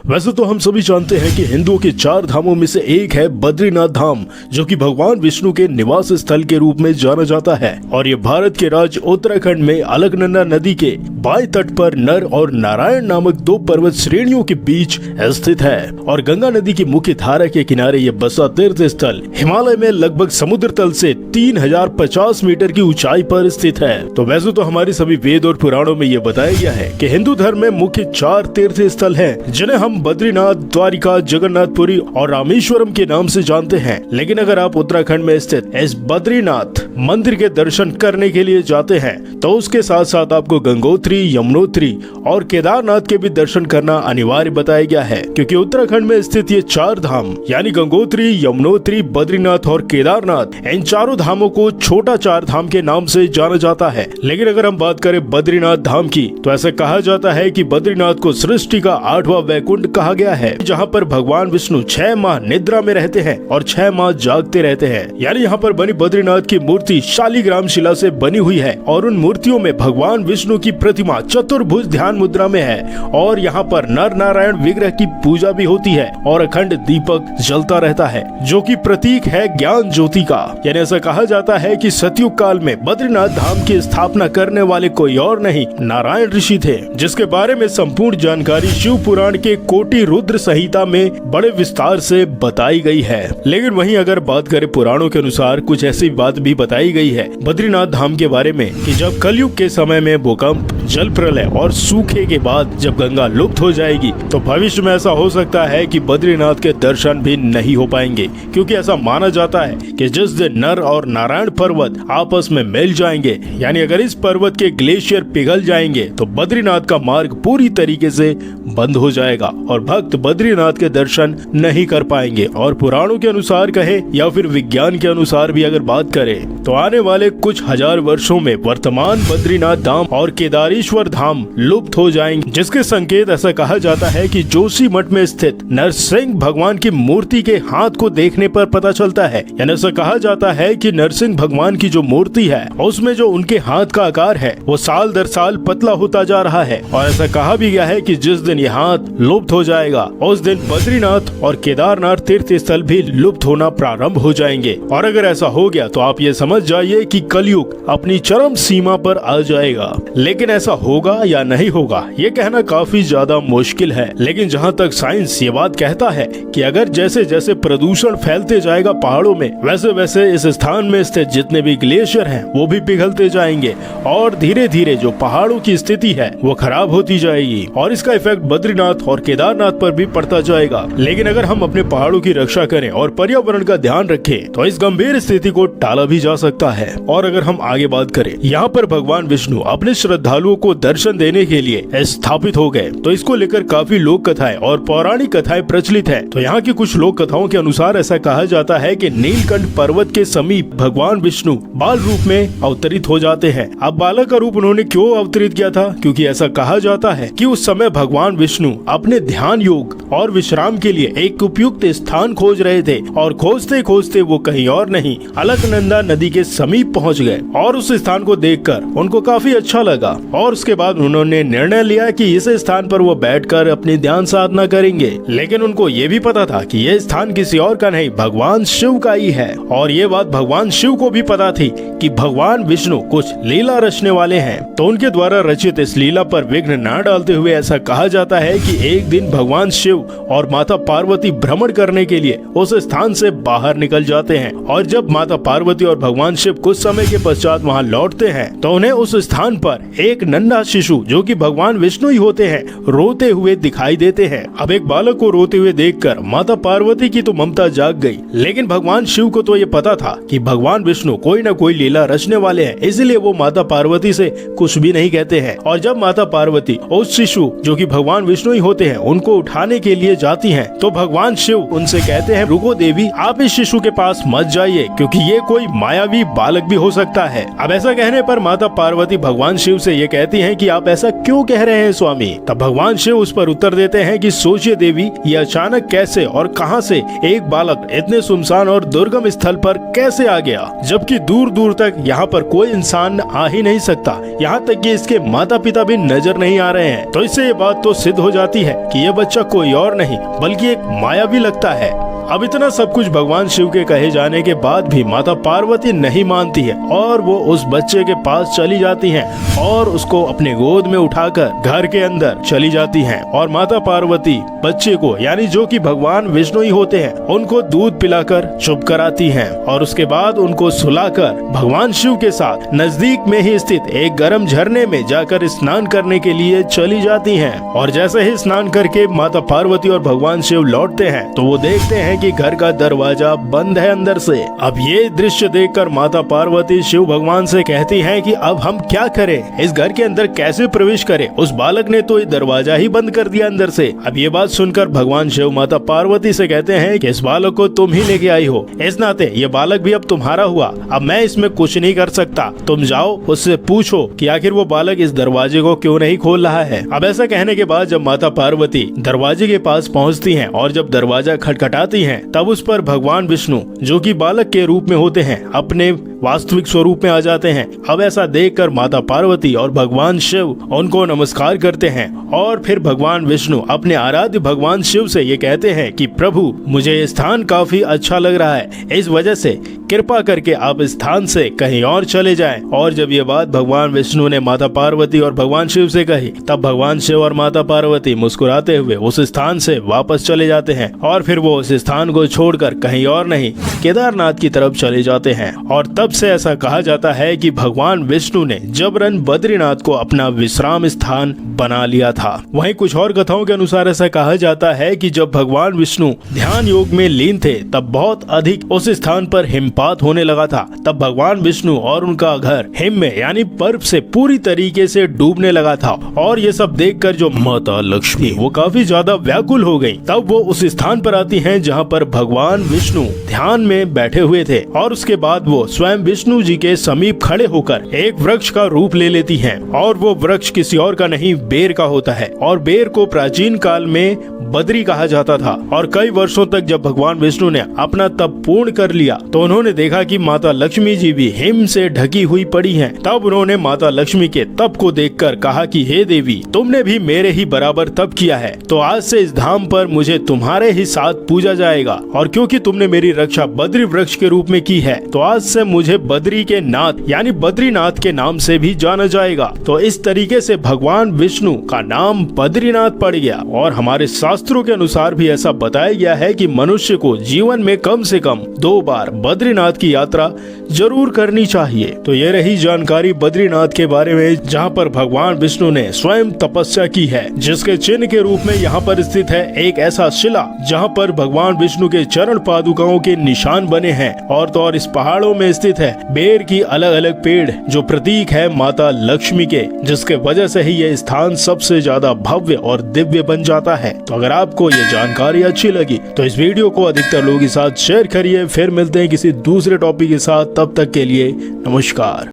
वैसे तो हम सभी जानते हैं कि हिंदुओं के 4 धामों में से एक है बद्रीनाथ धाम, जो कि भगवान विष्णु के निवास स्थल के रूप में जाना जाता है। और ये भारत के राज्य उत्तराखंड में अलकनंदा नदी के बाएं तट पर नर और नारायण नामक 2 पर्वत श्रेणियों के बीच स्थित है। और गंगा नदी की मुख्य धारा के किनारे ये बसा तीर्थ स्थल हिमालय में लगभग समुद्र तल से 3050 मीटर की ऊंचाई पर स्थित है। तो वैसे तो हमारे सभी वेद और पुराणों में ये बताया गया है कि हिंदू धर्म में मुख्य 4 तीर्थ स्थल हैं, जिन्हें हम बद्रीनाथ, द्वारिका, जगन्नाथपुरी और रामेश्वरम के नाम से जानते हैं। लेकिन अगर आप उत्तराखंड में स्थित इस बद्रीनाथ मंदिर के दर्शन करने के लिए जाते हैं तो उसके साथ साथ आपको गंगोत्री, यमुनोत्री और केदारनाथ के भी दर्शन करना अनिवार्य बताया गया है, क्योंकि उत्तराखंड में स्थित ये 4 धाम यानी गंगोत्री, यमुनोत्री, बद्रीनाथ और केदारनाथ, इन चारों धामों को छोटा 4 धाम के नाम से जाना जाता है। लेकिन अगर हम बात करें बद्रीनाथ धाम की, तो ऐसा कहा जाता है कि बद्रीनाथ को सृष्टि का 8वां वैकुंठ कहा गया है, जहाँ पर भगवान विष्णु 6 माह निद्रा में रहते हैं और 6 माह जागते रहते हैं। यानी यहाँ पर बनी बद्रीनाथ की मूर्ति शालिग्राम शिला से बनी हुई है और उन मूर्तियों में भगवान विष्णु की प्रतिमा चतुर्भुज ध्यान मुद्रा में है। और यहाँ पर नर नारायण विग्रह की पूजा भी होती है और अखंड दीपक जलता रहता है, जो कि प्रतीक है ज्ञान ज्योति का। यानी ऐसा कहा जाता है कि सतयुग काल में बद्रीनाथ धाम की स्थापना करने वाले कोई और नहीं, नारायण ऋषि थे, जिसके बारे में संपूर्ण जानकारी शिव पुराण के कोटि रुद्र संहिता में बड़े विस्तार से बताई गई है। लेकिन वहीं अगर बात करें पुराणों के अनुसार, कुछ ऐसी बात भी बताई गई है बद्रीनाथ धाम के बारे में कि जब कलयुग के समय में भूकंप, जल प्रलय और सूखे के बाद जब गंगा लुप्त हो जाएगी, तो भविष्य में ऐसा हो सकता है कि बद्रीनाथ के दर्शन भी नहीं हो पाएंगे, क्योंकि ऐसा माना जाता है कि जिस दिन नर और नारायण पर्वत आपस में मिल जाएंगे, यानी अगर इस पर्वत के ग्लेशियर पिघल जाएंगे, तो बद्रीनाथ का मार्ग पूरी तरीके से बंद हो जाएगा और भक्त बद्रीनाथ के दर्शन नहीं कर पाएंगे। और पुराणों के अनुसार कहे या फिर विज्ञान के अनुसार भी अगर बात करें, तो आने वाले कुछ हजार वर्षों में वर्तमान बद्रीनाथ धाम और केदारेश्वर धाम लुप्त हो जाएंगे, जिसके संकेत ऐसा कहा जाता है कि जोशीमठ में स्थित नरसिंह भगवान की मूर्ति के हाथ को देखने पर पता चलता है। यानी ऐसा कहा जाता है कि नरसिंह भगवान की जो मूर्ति है, उसमें जो उनके हाथ का आकार है, वो साल दर साल पतला होता जा रहा है। और ऐसा कहा भी गया है कि जिस दिन ये हाथ लुप्त हो जाएगा, उस दिन बद्रीनाथ और केदारनाथ तीर्थ स्थल भी लुप्त होना प्रारंभ हो जाएंगे। और अगर ऐसा हो गया तो आप ये समझ जाइए कि कलयुग अपनी चरम सीमा पर आ जाएगा। लेकिन ऐसा होगा या नहीं होगा, ये कहना काफी ज्यादा मुश्किल है। लेकिन जहाँ तक साइंस ये बात कहता है कि अगर जैसे जैसे प्रदूषण फैलते जाएगा पहाड़ों में, वैसे वैसे इस स्थान में स्थित जितने भी ग्लेशियर हैं वो भी पिघलते जाएंगे और धीरे धीरे जो पहाड़ों की स्थिति है वो खराब होती जाएगी और इसका इफेक्ट बद्रीनाथ और केदारनाथ पर भी पड़ता जाएगा। लेकिन अगर हम अपने पहाड़ों की रक्षा करें और पर्यावरण का ध्यान रखें, तो इस गंभीर स्थिति को टाला भी जा सकता है। और अगर हम आगे बात करें, यहाँ पर भगवान विष्णु अपने श्रद्धालुओं को दर्शन देने के लिए स्थापित हो गए, तो इसको लेकर काफी लोक कथाएं और पौराणिक कथाएं प्रचलित है। तो यहाँ की कुछ लोक कथाओं के अनुसार ऐसा कहा जाता है कि नीलकंठ पर्वत के समीप भगवान विष्णु बाल रूप में अवतरित हो जाते हैं। अब बालक का रूप उन्होंने क्यों अवतरित किया था? क्योंकि ऐसा कहा जाता है कि उस समय भगवान विष्णु अपने ध्यान योग और विश्राम के लिए एक उपयुक्त स्थान खोज रहे थे और खोजते खोजते वो कहीं और नहीं, अलकनंदा नदी के समीप पहुंच गए और उस स्थान को देखकर उनको काफी अच्छा लगा। और उसके बाद उन्होंने निर्णय लिया कि इस स्थान पर वो बैठकर अपनी ध्यान साधना करेंगे। लेकिन उनको ये भी पता था कि यह स्थान किसी और का नहीं, भगवान शिव का ही है। और ये बात भगवान शिव को भी पता थी कि भगवान विष्णु कुछ लीला रचने वाले हैं, तो उनके द्वारा रचित इस लीला पर विघ्न न डालते हुए ऐसा कहा जाता है कि एक दिन भगवान शिव और माता पार्वती भ्रमण करने के लिए उस स्थान से बाहर निकल जाते हैं। और जब माता पार्वती और भगवान शिव कुछ समय के पश्चात वहां लौटते हैं, तो उन्हें उस स्थान पर एक नन्हा शिशु, जो कि भगवान विष्णु ही होते हैं, रोते हुए दिखाई देते हैं। अब एक बालक को रोते हुए देखकर माता पार्वती की तो ममता जाग गई, लेकिन भगवान शिव को तो ये पता था कि भगवान विष्णु कोई न कोई लीला रचने वाले हैं, इसलिए वो माता पार्वती से कुछ भी नहीं कहते हैं। और जब माता पार्वती उस शिशु, जो कि भगवान विष्णु ही होते हैं, उनको उठाने के लिए जाती हैं, तो भगवान शिव उनसे कहते हैं, रुको देवी, आप इस शिशु के पास मत जाइए, क्योंकि ये कोई मायावी बालक भी हो सकता है। अब ऐसा कहने पर माता पार्वती भगवान शिव से ये कहती हैं कि आप ऐसा क्यों कह रहे हैं स्वामी? तब भगवान शिव उस पर उत्तर देते हैं कि सोचिए देवी, ये अचानक कैसे और कहां से एक बालक इतने सुनसान और दुर्गम स्थल पर कैसे आ गया, जबकि दूर दूर तक यहाँ पर कोई इंसान आ ही नहीं सकता, यहाँ तक कि इसके माता पिता भी नजर नहीं आ रहे हैं। तो इससे ये बात तो सिद्ध हो जाती है कि ये बच्चा कोई और नहीं बल्कि एक माया भी लगता है। अब इतना सब कुछ भगवान शिव के कहे जाने के बाद भी माता पार्वती नहीं मानती है और वो उस बच्चे के पास चली जाती हैं और उसको अपने गोद में उठाकर घर के अंदर चली जाती हैं और माता पार्वती बच्चे को यानी जो कि भगवान विष्णु ही होते हैं उनको दूध पिलाकर चुप कराती हैं और उसके बाद उनको सुलाकर भगवान शिव के साथ नजदीक में ही स्थित एक गर्म झरने में जाकर स्नान करने के लिए चली जाती हैं। और जैसे ही स्नान करके माता पार्वती और भगवान शिव लौटते हैं तो वो देखते हैं कि घर का दरवाजा बंद है अंदर से। अब ये दृश्य देखकर माता पार्वती शिव भगवान से कहती हैं कि अब हम क्या करें, इस घर के अंदर कैसे प्रवेश करें, उस बालक ने तो ये दरवाजा ही बंद कर दिया अंदर से। अब ये बात सुनकर भगवान शिव माता पार्वती से कहते हैं कि इस बालक को तुम ही लेके आई हो, इस नाते ये बालक भी अब तुम्हारा हुआ, अब मैं इसमें कुछ नहीं कर सकता, तुम जाओ उससे पूछो कि आखिर वो बालक इस दरवाजे को क्यों नहीं खोल रहा है। अब ऐसा कहने के बाद जब माता पार्वती दरवाजे के पास पहुँचती है और जब दरवाजा खटखटाती है तब उस पर भगवान विष्णु जो कि बालक के रूप में होते हैं अपने वास्तविक स्वरूप में आ जाते हैं। अब ऐसा देखकर माता पार्वती और भगवान शिव उनको नमस्कार करते हैं और फिर भगवान विष्णु अपने आराध्य भगवान शिव से ये कहते हैं कि प्रभु मुझे ये स्थान काफी अच्छा लग रहा है, इस वजह से कृपा करके आप इस स्थान से कहीं और चले जाएं। और जब ये बात भगवान विष्णु ने माता पार्वती और भगवान शिव से कही तब भगवान शिव और माता पार्वती मुस्कुराते हुए उस स्थान से वापस चले जाते हैं और फिर वो उस स्थान को छोड़कर कहीं और नहीं केदारनाथ की तरफ चले जाते हैं। और तब से ऐसा कहा जाता है कि भगवान विष्णु ने जबरन बद्रीनाथ को अपना विश्राम स्थान बना लिया था। वहीं कुछ और कथाओं के अनुसार ऐसा कहा जाता है कि जब भगवान विष्णु ध्यान योग में लीन थे तब बहुत अधिक उस स्थान पर हिमपात होने लगा था। तब भगवान विष्णु और उनका घर हिम में यानी बर्फ से पूरी तरीके से डूबने लगा था और ये सब देखकर जो माता लक्ष्मी वो काफी ज्यादा व्याकुल हो गई। तब वो उस स्थान पर आती हैं जहाँ पर भगवान विष्णु ध्यान में बैठे हुए थे और उसके बाद वो स्वयं विष्णु जी के समीप खड़े होकर एक वृक्ष का रूप ले लेती हैं और वो वृक्ष किसी और का नहीं बेर का होता है और बेर को प्राचीन काल में बद्री कहा जाता था। और कई वर्षों तक जब भगवान विष्णु ने अपना तप पूर्ण कर लिया तो उन्होंने देखा कि माता लक्ष्मी जी भी हिम से ढकी हुई पड़ी हैं। तब उन्होंने माता लक्ष्मी के तप को देखकर कहा कि हे देवी तुमने भी मेरे ही बराबर तप किया है तो आज से इस धाम पर मुझे तुम्हारे ही साथ पूजा जाएगा और क्योंकि तुमने मेरी रक्षा बद्री वृक्ष के रूप में की है तो आज से मुझे बद्री के नाथ यानी बद्रीनाथ के नाम से भी जाना जाएगा। तो इस तरीके से भगवान विष्णु का नाम बद्रीनाथ पड़ गया। और हमारे शास्त्रों के अनुसार भी ऐसा बताया गया है कि मनुष्य को जीवन में कम से कम 2 बार बद्रीनाथ की यात्रा जरूर करनी चाहिए। तो ये रही जानकारी बद्रीनाथ के बारे में जहाँ पर भगवान विष्णु ने स्वयं तपस्या की है, जिसके चिन्ह के रूप में यहाँ पर स्थित है एक ऐसा शिला जहाँ पर भगवान विष्णु के चरण पादुकाओं के निशान बने हैं। और तो और इस पहाड़ों में स्थित है बेर की अलग अलग पेड़ जो प्रतीक है माता लक्ष्मी के, जिसके वजह से ही ये स्थान सबसे ज्यादा भव्य और दिव्य बन जाता है। तो अगर आपको ये जानकारी अच्छी लगी तो इस वीडियो को अधिकतर लोगों के साथ शेयर करिए। फिर मिलते हैं किसी दूसरे टॉपिक के साथ, तब तक के लिए नमस्कार।